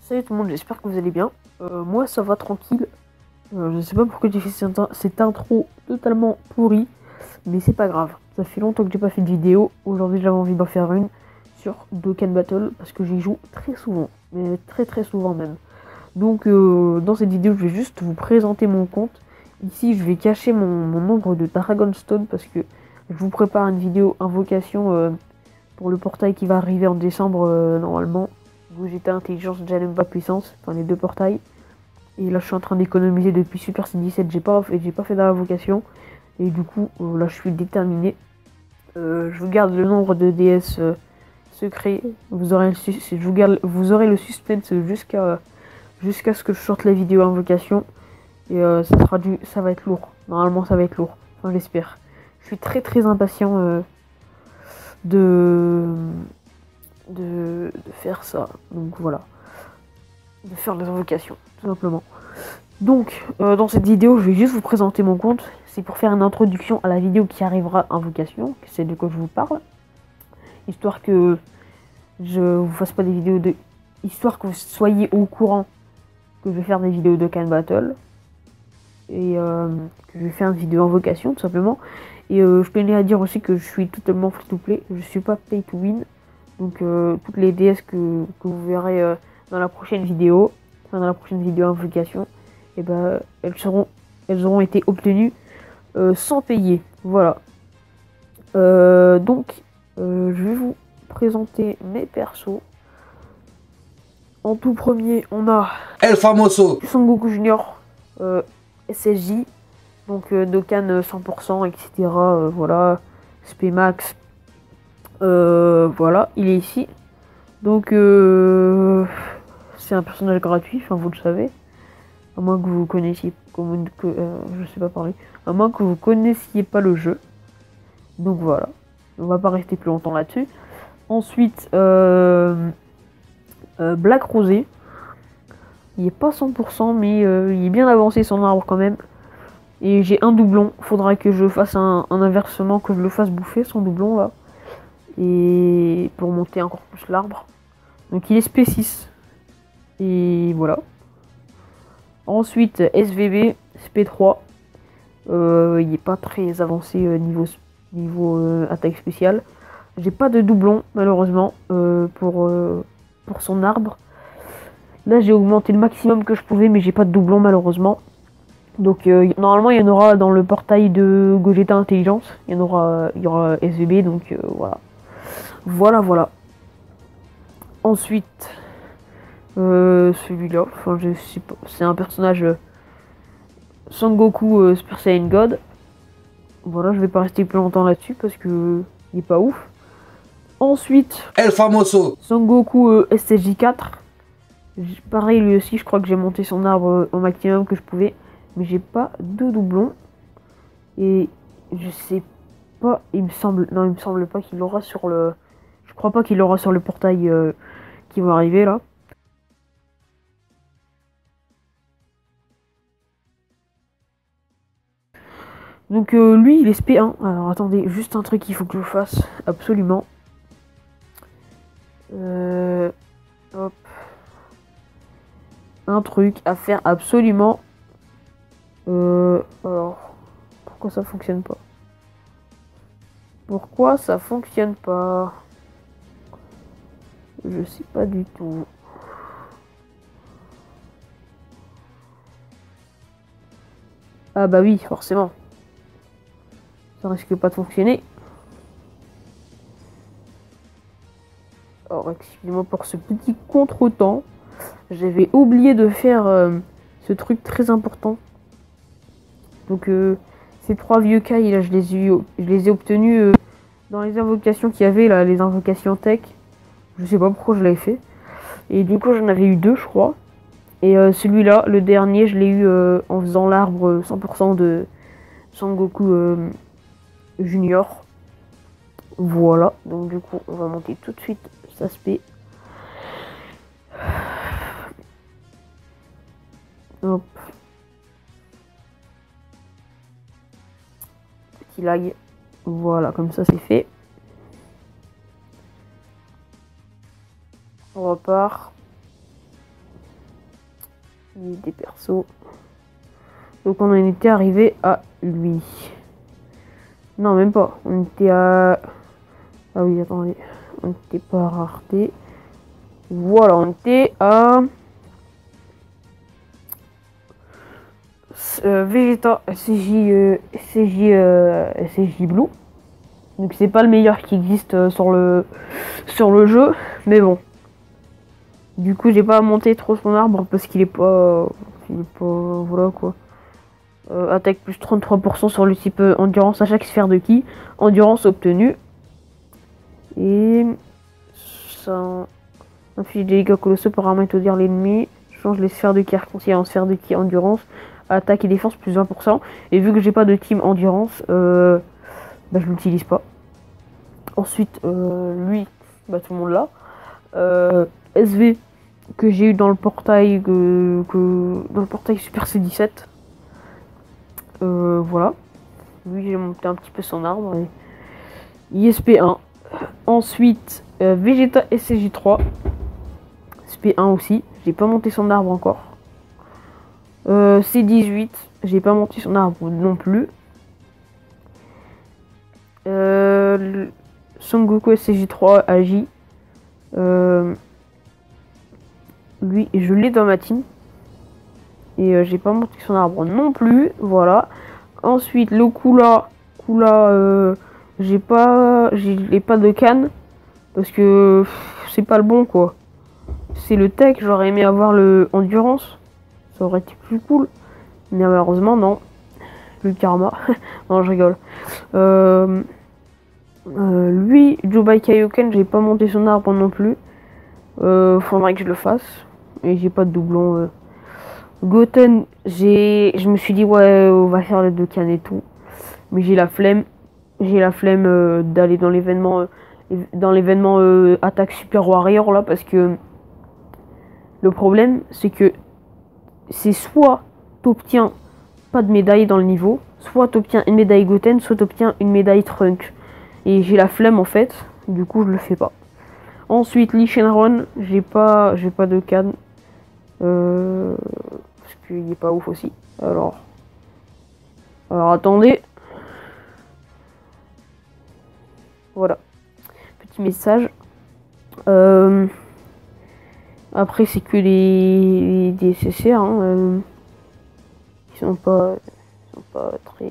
Salut tout le monde, j'espère que vous allez bien. Moi ça va tranquille. Je ne sais pas pourquoi j'ai fait cette intro totalement pourrie, mais c'est pas grave. Ça fait longtemps que j'ai pas fait de vidéo. Aujourd'hui j'avais envie d'en faire une sur Dokkan Battle parce que j'y joue très souvent, mais très souvent même. Donc dans cette vidéo je vais juste vous présenter mon compte. Ici je vais cacher mon nombre de Dragonstone parce que je vous prépare une vidéo invocation pour le portail qui va arriver en décembre normalement. Gogeta Intelligence, Janemba Puissance, enfin les deux portails. Et là je suis en train d'économiser depuis Super C17, j'ai pas fait d'invocation. Et du coup là je suis déterminé. Je vous garde le nombre de DS secrets. Vous aurez le suspense jusqu'à ce que je sorte la vidéo invocation. Et ça va être lourd. Normalement ça va être lourd. Enfin j'espère. Je suis très impatient de, de faire ça. Donc voilà. De faire les invocations, tout simplement. Donc, dans cette vidéo, je vais juste vous présenter mon compte. C'est pour faire une introduction à la vidéo qui arrivera invocation, c'est de quoi je vous parle. Histoire que je vous fasse pas des vidéos de... Histoire que vous soyez au courant que je vais faire des vidéos de Can Battle. Et que je vais faire une vidéo invocation, tout simplement. Et je tenais à dire aussi que je suis totalement free to play. Je suis pas pay to win. Donc, toutes les DS que vous verrez dans la prochaine vidéo, enfin dans la prochaine vidéo invocation, et ben elles auront été obtenues sans payer. Voilà. Donc, je vais vous présenter mes persos. En tout premier, on a El Famoso. Son Goku Junior, SSJ, donc Dokkan 100%, etc. Voilà, Spmax, voilà, il est ici. Donc, c'est un personnage gratuit, enfin vous le savez. À moins que vous connaissiez, je sais pas parler, à moins que vous connaissiez pas le jeu. Donc voilà, on va pas rester plus longtemps là-dessus. Ensuite, Black Rosé, il est pas 100%, mais il est bien avancé son arbre quand même. Et j'ai un doublon, faudra que je fasse un inversement, que je le fasse bouffer son doublon là. Et pour monter encore plus l'arbre. Donc il est SP6. Et voilà. Ensuite, SVB, SP3. Il n'est pas très avancé niveau attaque spéciale. J'ai pas de doublon, malheureusement, pour son arbre. Là, j'ai augmenté le maximum que je pouvais, mais j'ai pas de doublon, malheureusement. Donc, normalement, il y en aura dans le portail de Gogeta Intelligence. Il y aura SVB, donc voilà. Voilà. Ensuite, celui-là, enfin, je sais pas, c'est un personnage Sangoku Super Saiyan God. Voilà, je vais pas rester plus longtemps là-dessus parce que il est pas ouf. Ensuite, El Famoso. Sangoku SSJ4. Pareil, lui aussi, je crois que j'ai monté son arbre au maximum que je pouvais. Mais j'ai pas de doublon. Et je sais pas, il me semble pas qu'il aura sur le... Je crois pas qu'il aura sur le portail qui va arriver là. Donc lui, il est SP1. Alors attendez, juste un truc qu'il faut que je fasse, absolument. Hop. Un truc à faire absolument. Alors, pourquoi ça fonctionne pas? Pourquoi ça fonctionne pas? Je sais pas du tout. Ah bah oui, forcément. Ça risque pas de fonctionner. Alors, excusez-moi pour ce petit contretemps. J'avais oublié de faire ce truc très important. Donc, ces 3 vieux cailles, là, je les ai obtenus dans les invocations qu'il y avait, là, les invocations tech. Je sais pas pourquoi je l'avais fait. Et du coup, j'en avais eu 2, je crois. Et celui-là, le dernier, je l'ai eu en faisant l'arbre 100% de Sangoku Junior. Voilà, donc du coup, on va monter tout de suite cet aspect. Hop. Petit lag. Voilà, comme ça c'est fait. On repart. des persos. Donc on en était arrivé à lui. Non, même pas. On était à... Ah oui, attendez. On était pas à rareté. Voilà, on était à... Vegeta SCJ Blue. Donc c'est pas le meilleur qui existe sur le jeu. Mais bon. Du coup, j'ai pas monté trop son arbre parce qu'il est pas... Voilà quoi. Attaque plus 33% sur le type endurance à chaque sphère de ki. Endurance obtenue. Et ça inflige des dégâts colossaux pour anéantir l'ennemi. Change les sphères de ki arc-en-ciel en sphère de ki endurance. Attaque et défense plus 20%. Et vu que j'ai pas de team endurance, je l'utilise pas. Ensuite, lui, tout le monde là. SV que j'ai eu dans le portail dans le portail Super C17. Voilà. Lui, j'ai monté un petit peu son arbre. ISP1. Ensuite, Vegeta SCJ3. SP1 aussi. J'ai pas monté son arbre encore. C18. J'ai pas monté son arbre non plus. Son Goku SCJ3 AJ. Lui, je l'ai dans ma team. Et j'ai pas monté son arbre non plus. Voilà. Ensuite, le Kula, j'ai pas de canne. Parce que c'est pas le bon quoi. C'est le tech, j'aurais aimé avoir le endurance. Ça aurait été plus cool. Mais malheureusement, non. Le karma. Non, je rigole. Lui, Jobai Kaioken, j'ai pas monté son arbre non plus. Faudrait que je le fasse. Et j'ai pas de doublon. Goten, je me suis dit ouais, on va faire les 2 cannes et tout. Mais j'ai la flemme. D'aller dans l'événement attaque Super Warrior là parce que le problème c'est que c'est soit t'obtiens pas de médaille dans le niveau, soit t'obtiens une médaille Goten, soit t'obtiens une médaille Trunk. Et j'ai la flemme en fait, du coup je le fais pas. Ensuite Lee Shenron, j'ai pas de canne. Parce qu'il est pas ouf aussi. Alors attendez. Voilà. Petit message. Après c'est que les DSSR qui sont pas très...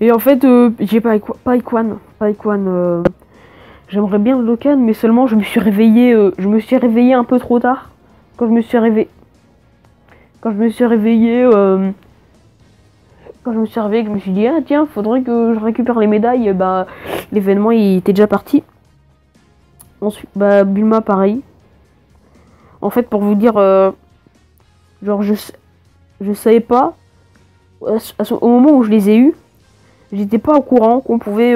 Et en fait j'ai pas Icon. J'aimerais bien le Locan, mais seulement je me suis réveillé un peu trop tard. Quand je me suis réveillé, que je me suis dit ah tiens, faudrait que je récupère les médailles. L'événement il était déjà parti. Ensuite Bulma pareil. En fait pour vous dire, genre je savais pas au moment où je les ai eus, j'étais pas au courant qu'on pouvait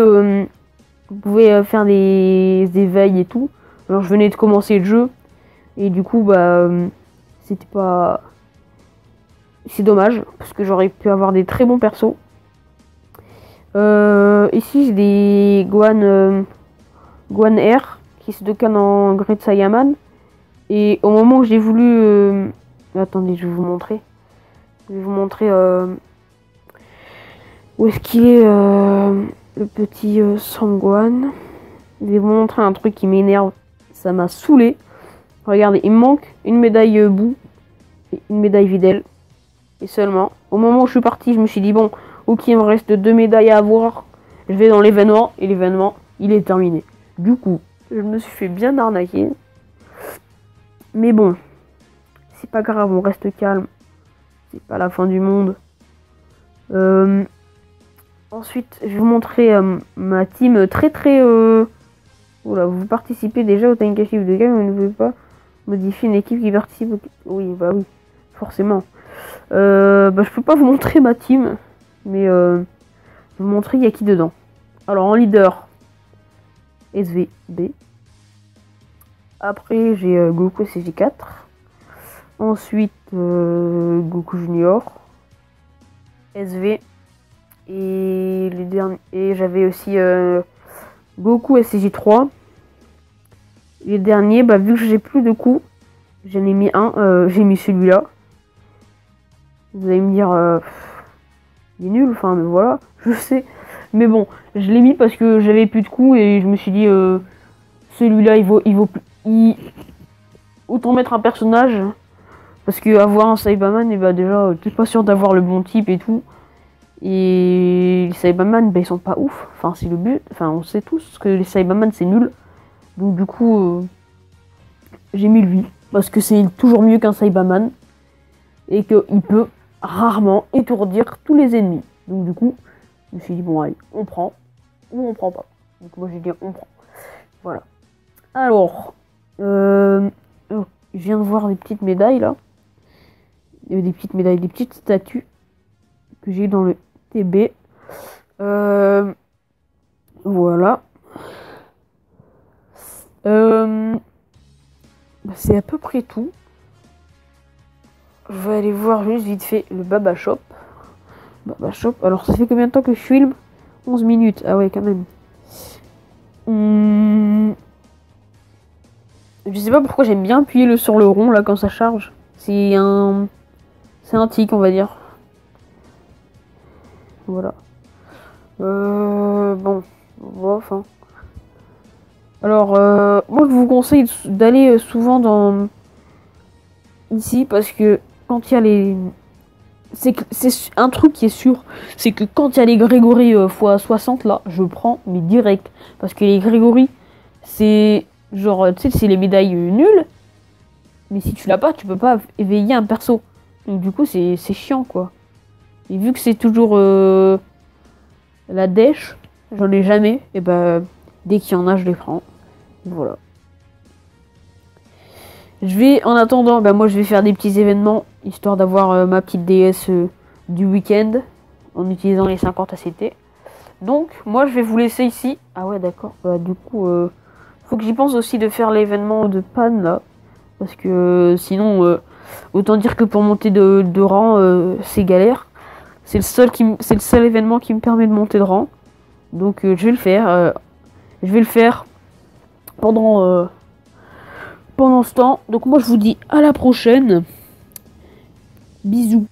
faire des éveils et tout. Alors je venais de commencer le jeu. Et du coup, c'était pas... C'est dommage, parce que j'aurais pu avoir des très bons persos. Ici, j'ai des Gohan R, qui se décannent en Great Saiyaman. Et au moment où j'ai voulu... Attendez, je vais vous montrer. Où est-ce qu'il est, le petit Sangwan. Je vais vous montrer un truc qui m'énerve. Ça m'a saoulé. Regardez, il me manque une médaille boue et une médaille Videl. Et seulement, au moment où je suis parti, je me suis dit bon, ok, il me reste 2 médailles à avoir. Je vais dans l'événement et l'événement, il est terminé. Du coup, je me suis fait bien arnaquer. Mais bon, c'est pas grave, on reste calme. C'est pas la fin du monde. Ensuite, je vais vous montrer ma team très... Oula, vous participez déjà au Tenkaichi Budokai, vous ne pouvez pas modifier une équipe qui participe au... Oui, oui, forcément. Je peux pas vous montrer ma team, mais je vais vous montrer il y a qui dedans. Alors en leader, SVB. Après j'ai Goku CJ4. Ensuite Goku Junior, SV. Et les derniers, et j'avais aussi Goku SCJ3. Les derniers, vu que j'ai plus de coups, j'en ai mis un, j'ai mis celui-là. Vous allez me dire, il est nul, enfin, mais voilà, je sais. Mais bon, je l'ai mis parce que j'avais plus de coups et je me suis dit, celui-là, il vaut plus. Autant mettre un personnage, parce que avoir un Cyberman, et bah déjà, t'es pas sûr d'avoir le bon type et tout. Et les Cyberman, bah, ils sont pas ouf. Enfin, c'est le but. Enfin, on sait tous que les Cyberman, c'est nul. Donc, du coup, j'ai mis lui. Parce que c'est toujours mieux qu'un Cyberman. Et qu'il peut rarement étourdir tous les ennemis. Donc, du coup, je me suis dit, bon, allez, on prend. Ou on prend pas. Donc, moi, j'ai dit, on prend. Voilà. Alors, je viens de voir des petites médailles, là. Il y avait des petites médailles, des petites statues que j'ai dans le TB. Voilà. C'est à peu près tout. Je vais aller voir juste vite fait le Baba Shop. Baba Shop. Alors, ça fait combien de temps que je filme? 11 minutes. Ah ouais, quand même. Je sais pas pourquoi j'aime bien appuyer sur le rond là quand ça charge. C'est un tic, on va dire. Voilà. Bon. Enfin. Alors, moi je vous conseille d'aller souvent dans ici parce que quand il y a les. C'est un truc qui est sûr, c'est que quand il y a les Grégory x 60 là, je prends mais direct. Parce que les Grégory, c'est genre, tu sais, c'est les médailles nulles. Mais si tu l'as pas, tu peux pas éveiller un perso. Donc du coup, c'est chiant quoi. Et vu que c'est toujours la dèche, j'en ai jamais. Et bah, dès qu'il y en a, je les prends. Voilà. Je vais, en attendant, bah moi je vais faire des petits événements, histoire d'avoir ma petite DS du week-end, en utilisant les 50 ACT. Donc, moi je vais vous laisser ici. Ah ouais, d'accord. Bah du coup, faut que j'y pense aussi de faire l'événement de panne là. Parce que sinon, autant dire que pour monter de rang, c'est galère. C'est le seul événement qui me permet de monter de rang. Donc je vais le faire. Je vais le faire pendant ce temps. Donc moi je vous dis à la prochaine. Bisous.